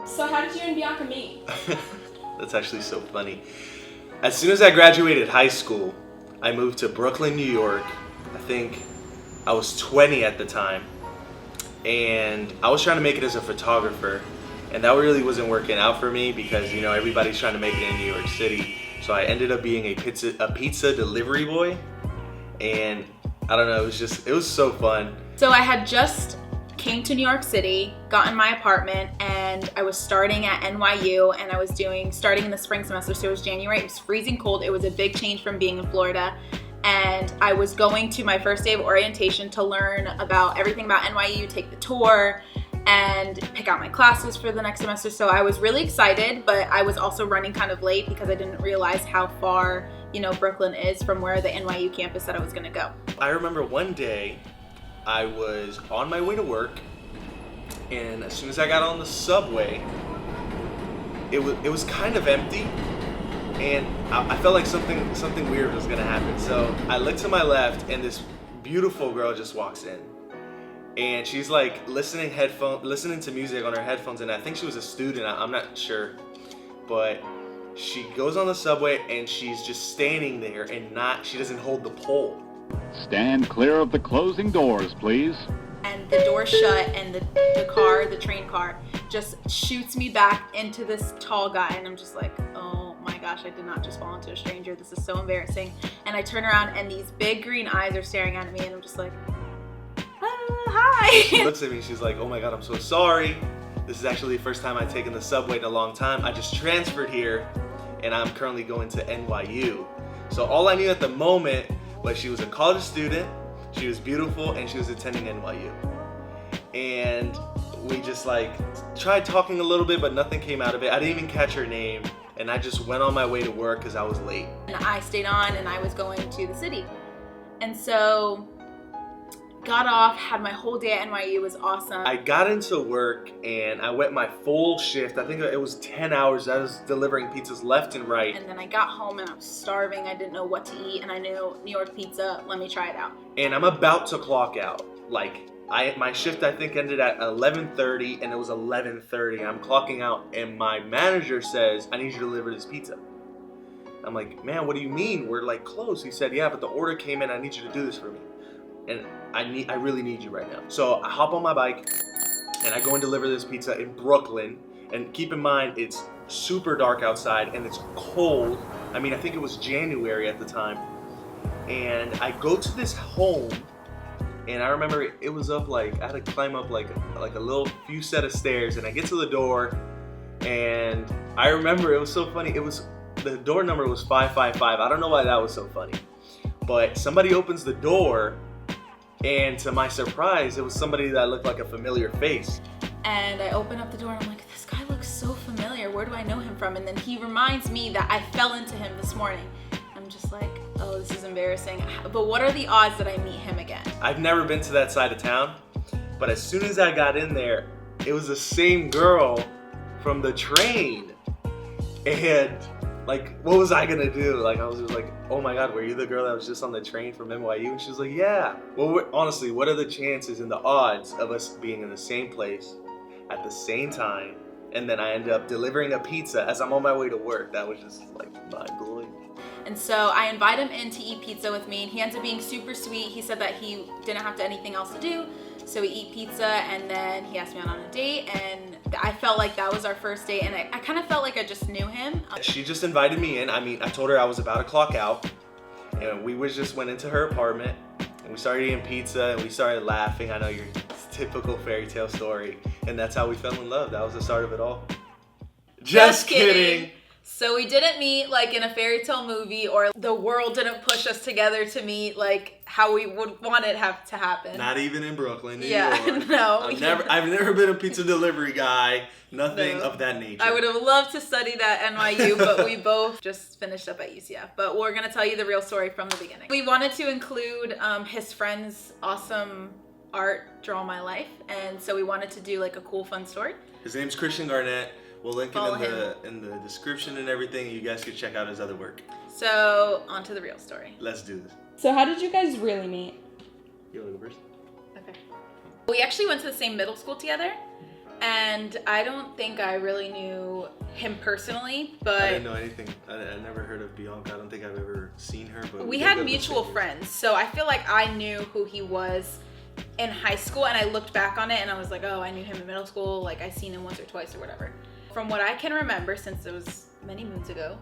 So how did you and Bianca meet? That's actually so funny. As soon as I graduated high school, I moved to Brooklyn, New York. I think I was 20 at the time. And I was trying to make it as a photographer. And that really wasn't working out for me because, you know, everybody's trying to make it in New York City. So I ended up being a pizza delivery boy. And I don't know, it was so fun. So I had just came to New York City, got in my apartment, and I was starting at NYU, and I was starting in the spring semester, so it was January. It was freezing cold. It was a big change from being in Florida. And I was going to my first day of orientation to learn about everything about NYU, take the tour, and pick out my classes for the next semester. So I was really excited, but I was also running kind of late because I didn't realize how far, you know, Brooklyn is from where the NYU campus said I was gonna go. I remember one day I was on my way to work, and as soon as I got on the subway, it was kind of empty, and I felt like something weird was gonna happen. So I looked to my left, and this beautiful girl just walks in, and she's like listening to music on her headphones, and I think she was a student. I'm not sure, but she goes on the subway, and she's just standing there, and she doesn't hold the pole. Stand clear of the closing doors, please. And the door shut, and the train car, just shoots me back into this tall guy, and I'm just like, oh my gosh, I did not just fall into a stranger. This is so embarrassing. And I turn around, and these big green eyes are staring at me, and I'm just like, hi. She looks at me, and she's like, oh my God, I'm so sorry. This is actually the first time I've taken the subway in a long time. I just transferred here, and I'm currently going to NYU. So all I knew at the moment was she was a college student, she was beautiful, and she was attending NYU. And we just like tried talking a little bit, but nothing came out of it. I didn't even catch her name, and I just went on my way to work because I was late. And I stayed on, and I was going to the city. And so got off, had my whole day at NYU. It was awesome. I got into work, and I went my full shift. I think it was 10 hours. I was delivering pizzas left and right. And then I got home, and I was starving. I didn't know what to eat, and I knew New York pizza. Let me try it out. And I'm about to clock out. Like, my shift, I think, ended at 11:30, and it was 11:30. I'm clocking out, and my manager says, I need you to deliver this pizza. I'm like, man, what do you mean? We're like closed. He said, yeah, but the order came in. I need you to do this for me. And I really need you right now. So I hop on my bike, and I go and deliver this pizza in Brooklyn. And keep in mind, it's super dark outside, and it's cold. I mean, I think it was January at the time. And I go to this home, and I remember it was up like, I had to climb up like a little few set of stairs, and I get to the door, and I remember it was so funny. The door number was 555. I don't know why that was so funny. But somebody opens the door, and to my surprise, it was somebody that looked like a familiar face. And I open up the door, and I'm like, this guy looks so familiar. Where do I know him from? And then he reminds me that I fell into him this morning. I'm just like, oh, this is embarrassing. But what are the odds that I meet him again? I've never been to that side of town, but as soon as I got in there, it was the same girl from the train. And like, what was I gonna do? Like, I was just like, oh my God, were you the girl that was just on the train from NYU? And she was like, yeah. Well, honestly, what are the chances and the odds of us being in the same place at the same time? And then I ended up delivering a pizza as I'm on my way to work. That was just like mind-blowing. And so I invite him in to eat pizza with me, and he ends up being super sweet. He said that he didn't have anything else to do, so we eat pizza, and then he asked me out on a date, and I felt like that was our first date, and I kind of felt like I just knew him. She just invited me in. I mean, I told her I was about to clock out, and we just went into her apartment, and we started eating pizza, and we started laughing. I know your typical fairy tale story, and that's how we fell in love. That was the start of it all. Just kidding. So we didn't meet like in a fairy tale movie, or the world didn't push us together to meet like how we would want it to happen. Not even in Brooklyn, New York. No. I've never been a pizza delivery guy. Nothing of that nature. I would have loved to study that at NYU, but we both just finished up at UCF. But we're gonna tell you the real story from the beginning. We wanted to include his friend's awesome art, Draw My Life, and so we wanted to do like a cool, fun story. His name's Christain Garnett. We'll link it in the description and everything. You guys can check out his other work. So, on to the real story. Let's do this. So how did you guys really meet? You want to go first? Okay. We actually went to the same middle school together, And I don't think I really knew him personally, but I didn't know anything. I never heard of Bianca. I don't think I've ever seen her. But we had mutual friends, so I feel like I knew who he was in high school, and I looked back on it and I was like, oh, I knew him in middle school, like I seen him once or twice or whatever. From what I can remember, since it was many moons ago,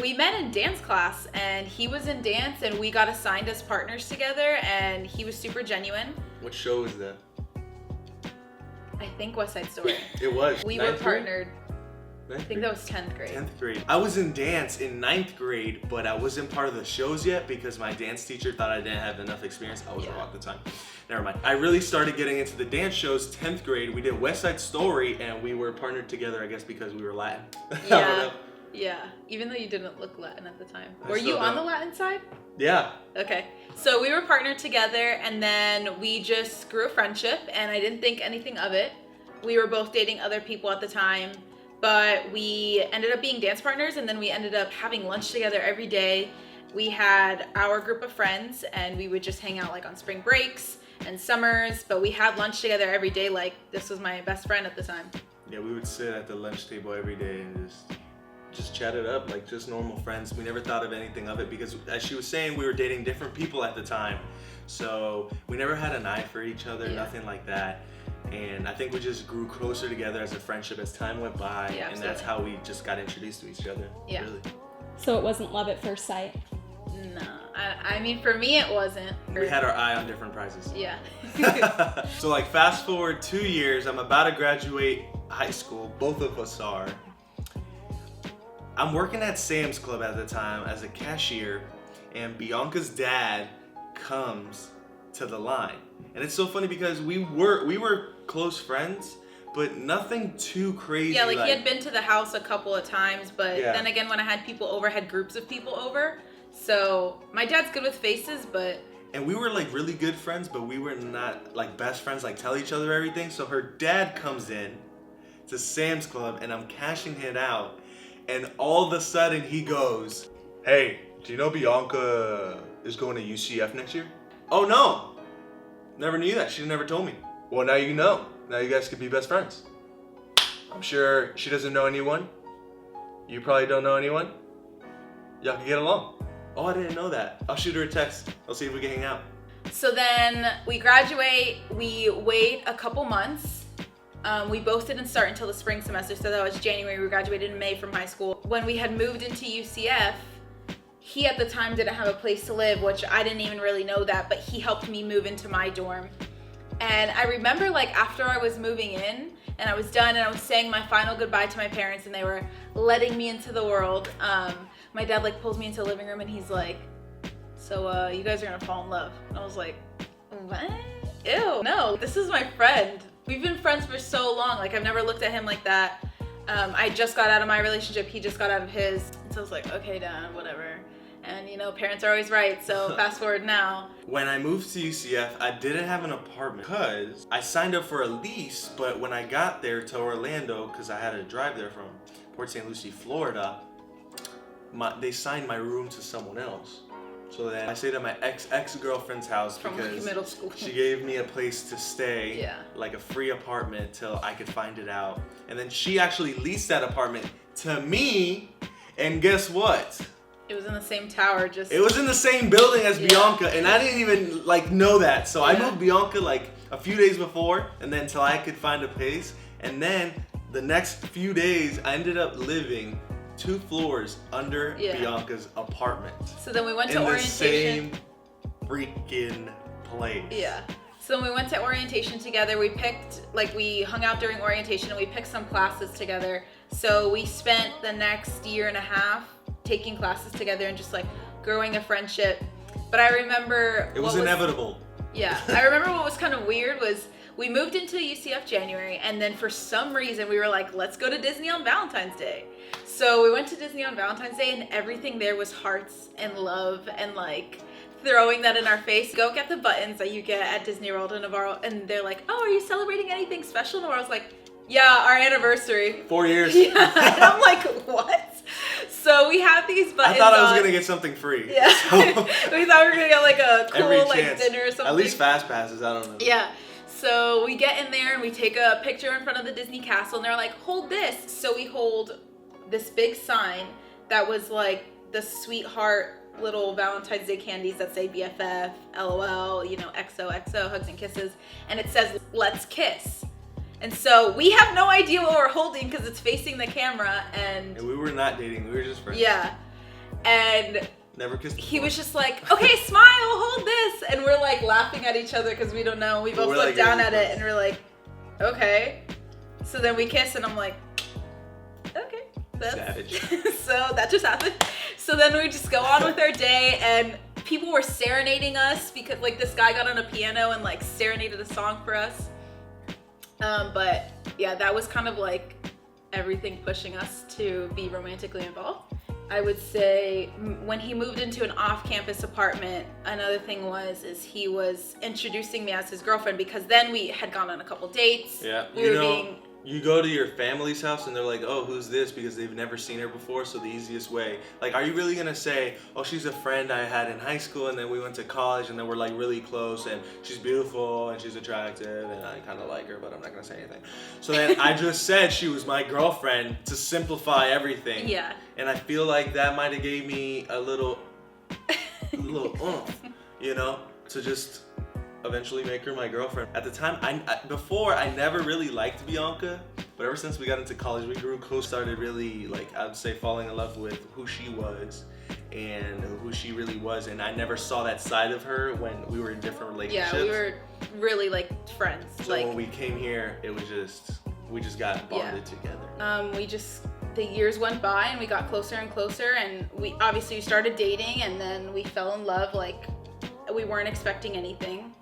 we met in dance class, and he was in dance, and we got assigned as partners together, and he was super genuine. What show is that? I think West Side Story. It was. We were partnered. I Ninth think grade? that was 10th grade. 10th grade. I was in dance in 9th grade, but I wasn't part of the shows yet because my dance teacher thought I didn't have enough experience. I was wrong at the time. Never mind. I really started getting into the dance shows 10th grade. We did West Side Story, and we were partnered together, I guess, because we were Latin. I don't know. Yeah. Even though you didn't look Latin at the time. I Were you still on don't. the Latin side? Yeah. Okay. So we were partnered together, and then we just grew a friendship, and I didn't think anything of it. We were both dating other people at the time, but we ended up being dance partners, and then we ended up having lunch together every day. We had our group of friends, and we would just hang out like on spring breaks and summers, but we had lunch together every day. Like, this was my best friend at the time. Yeah, we would sit at the lunch table every day and just chat it up like just normal friends. We never thought of anything of it because, as she was saying, we were dating different people at the time. So we never had an eye for each other, nothing like that. And I think we just grew closer together as a friendship as time went by, Yeah, and that's how we just got introduced to each other. Yeah. Really. So it wasn't love at first sight. No, I mean, for me, it wasn't. We had our eye on different prizes. Yeah. So like fast forward 2 years, I'm about to graduate high school. Both of us are. I'm working at Sam's Club at the time as a cashier, and Bianca's dad comes to the line. And it's so funny because we were close friends, but nothing too crazy. Yeah, like he had been to the house a couple of times, but Yeah. then again, when I had people over, I had groups of people over. So my dad's good with faces, but And we were like really good friends, but we were not like best friends, like tell each other everything. So her dad comes in to Sam's Club, and I'm cashing it out, and all of a sudden he goes, "Hey, do you know Bianca is going to UCF next year?" "Oh no, never knew that. She never told me." "Well, now you know. Now you guys could be best friends. I'm sure she doesn't know anyone. You probably don't know anyone. Y'all can get along." "Oh, I didn't know that. I'll shoot her a text. I'll see if we can hang out." so then we graduate, we wait a couple months. We both didn't start until the spring semester, so that was January. We graduated in May from high school. When we had moved into UCF, he at the time didn't have a place to live, which I didn't even really know that, but he helped me move into my dorm. And I remember like after I was moving in and I was done and I was saying my final goodbye to my parents and they were letting me into the world, my dad like pulls me into the living room and he's like, "So you guys are gonna fall in love." And I was like, "What? Ew, no, this is my friend. We've been friends for so long. Like I've never looked at him like that." I just got out of my relationship, he just got out of his. And so I was like, "Okay, Dad, whatever." And you know, parents are always right, so fast forward now. When I moved to UCF, I didn't have an apartment because I signed up for a lease, but when I got there to Orlando, because I had to drive there from Port St. Lucie, Florida, they signed my room to someone else. So then I stayed at my ex-girlfriend's house From because like middle school. she gave me a place to stay, Yeah. like a free apartment till I could find it out. And then she actually leased that apartment to me, and guess what? It was in the same tower, just. It was in the same building as Yeah. Bianca, and I didn't even like know that. So I Yeah. moved Bianca like a few days before, and then till I could find a place. And then the next few days, I ended up living 2 floors under Yeah. Bianca's apartment. So then we went to In the orientation. same freaking place. Yeah. So when we went to orientation together, we hung out during orientation and we picked some classes together. So we spent the next year and a half taking classes together and just like growing a friendship. But I remember It was inevitable. Yeah, I remember what was kind of weird was we moved into UCF January, and then for some reason we were like, let's go to Disney on Valentine's Day. So we went to Disney on Valentine's Day, and everything there was hearts and love and like throwing that in our face. Go get the buttons that you get at Disney World in Navarro, and they're like, "Oh, are you celebrating anything special?" And I was like, "Yeah, our anniversary." 4 years. Yeah, and I'm like, "What?" So we have these buttons. I thought I was on. gonna get something free. Yeah, So, we thought we were gonna get like a every cool like chance. dinner or something. At least fast passes. I don't know. Yeah. So we get in there and we take a picture in front of the Disney castle and they're like, hold this. So we hold this big sign that was like the sweetheart little Valentine's Day candies that say BFF, LOL, you know, XOXO, hugs and kisses. And it says, let's kiss. And so we have no idea what we're holding because it's facing the camera and we were not dating, we were just friends. Yeah. And never kissed before. he was just like, okay, smile, hold this. And we're like laughing at each other because we don't know. We both look like, down at it and we're like, okay. So then we kiss and I'm like, okay. Savage. So that just happened. So then we just go on with our day and people were serenading us because like this guy got on a piano and like serenaded a song for us. But yeah, that was kind of like everything pushing us to be romantically involved. I would say when he moved into an off-campus apartment, another thing is he was introducing me as his girlfriend because then we had gone on a couple dates. Yeah, you go to your family's house and they're like, oh, who's this? Because they've never seen her before. So the easiest way, like, are you really going to say, oh, she's a friend I had in high school and then we went to college and then we're like really close and she's beautiful and she's attractive and I kind of like her, but I'm not going to say anything. So then I just said she was my girlfriend to simplify everything. Yeah. And I feel like that might have gave me a little oomph, you know, to just eventually make her my girlfriend. At the time, I never really liked Bianca, but ever since we got into college, we grew close, started really, like, I would say falling in love with who she was and who she really was, and I never saw that side of her when we were in different relationships. Yeah, we were really like friends. So when we came here, it was just, we just got bonded together. The years went by and we got closer and closer and we started dating and then we fell in love. Like, we weren't expecting anything.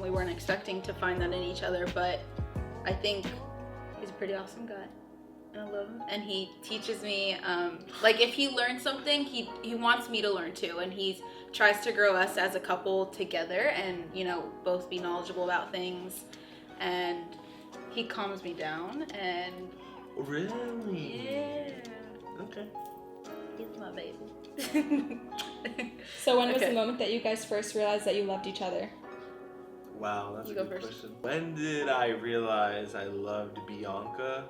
We weren't expecting to find that in each other, but I think he's a pretty awesome guy. And I love him. And he teaches me, like if he learns something, he wants me to learn too. And he tries to grow us as a couple together and, you know, both be knowledgeable about things. And he calms me down and... Really? Yeah. Okay. He's my baby. So when was the moment that you guys first realized that you loved each other? Wow, that's a good question. When did I realize I loved Bianca?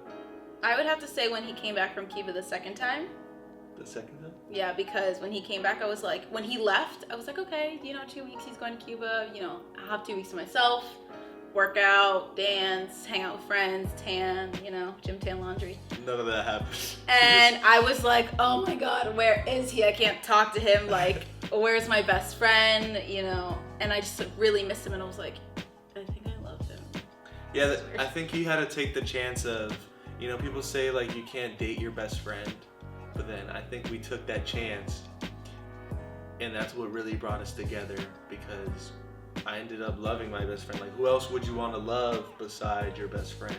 I would have to say when he came back from Cuba the second time. The second time? Yeah, because when he came back, I was like, when he left, I was like, okay, 2 weeks he's going to Cuba, I'll have 2 weeks to myself, work out, dance, hang out with friends, tan, gym, tan, laundry. None of that happened. And I was like, oh my God, where is he? I can't talk to him. Like, where's my best friend? And I just really missed him and I was like, I think I love him. Yeah, I think he had to take the chance of, people say like you can't date your best friend, but then I think we took that chance and that's what really brought us together because I ended up loving my best friend. Like, who else would you want to love besides your best friend?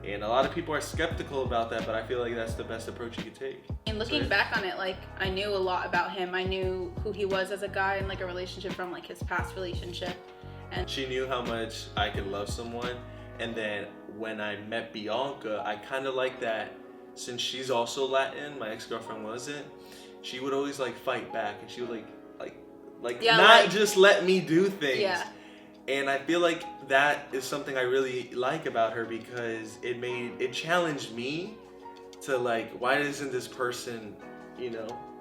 And a lot of people are skeptical about that, but I feel like that's the best approach you could take. And looking back on it, like, I knew a lot about him. I knew who he was as a guy in like a relationship from like his past relationship. And she knew how much I could love someone. And then when I met Bianca, I kind of like that since she's also Latin, my ex-girlfriend wasn't, she would always like fight back and she would just let me do things. Yeah. And I feel like that is something I really like about her because it challenged me to like, why doesn't this person, do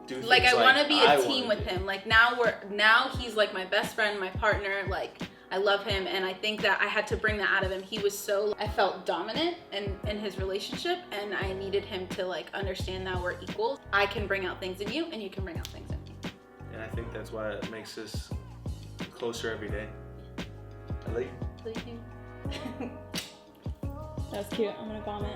things like I want to be a I team with him. Like now he's like my best friend, my partner. Like I love him, and I think that I had to bring that out of him. He was I felt dominant in his relationship, and I needed him to like understand that we're equals. I can bring out things in you, and you can bring out things in me. And I think that's why it makes us closer every day. I like you. That was cute. I'm gonna vomit.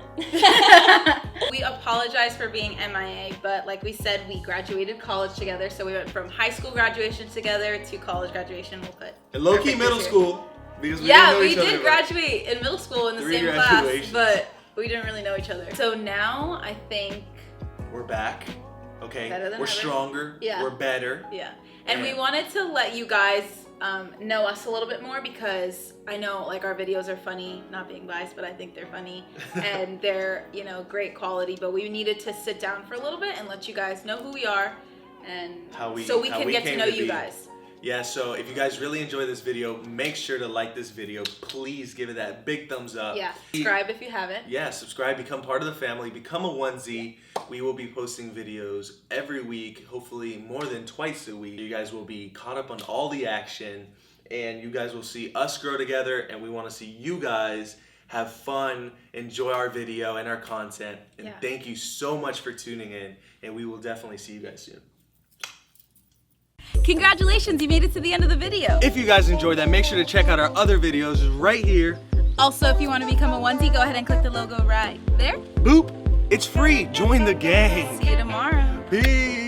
We apologize for being MIA, but like we said, we graduated college together. So we went from high school graduation together to college graduation. We'll put and low-key middle school. Because we did graduate in middle school in the same class, but we didn't really know each other. So now I think we're back. Okay, we're ever. Stronger. Yeah, we're better. Yeah, and we wanted to let you guys know us a little bit more because I know like our videos are funny, not being biased, but I think they're funny and they're great quality. But we needed to sit down for a little bit and let you guys know who we are and how we can get to know you guys. Yeah, so if you guys really enjoy this video, make sure to like this video. Please give it that big thumbs up. Yeah, subscribe if you haven't. Yeah, subscribe, become part of the family, become a onesie. We will be posting videos every week, hopefully more than twice a week. You guys will be caught up on all the action, and you guys will see us grow together, and we want to see you guys have fun, enjoy our video and our content. And thank you so much for tuning in, and we will definitely see you guys soon. Congratulations, you made it to the end of the video. If you guys enjoyed that, make sure to check out our other videos right here. Also, if you want to become a onesie, go ahead and click the logo right there. Boop! It's free. Join the gang. See you tomorrow. Peace.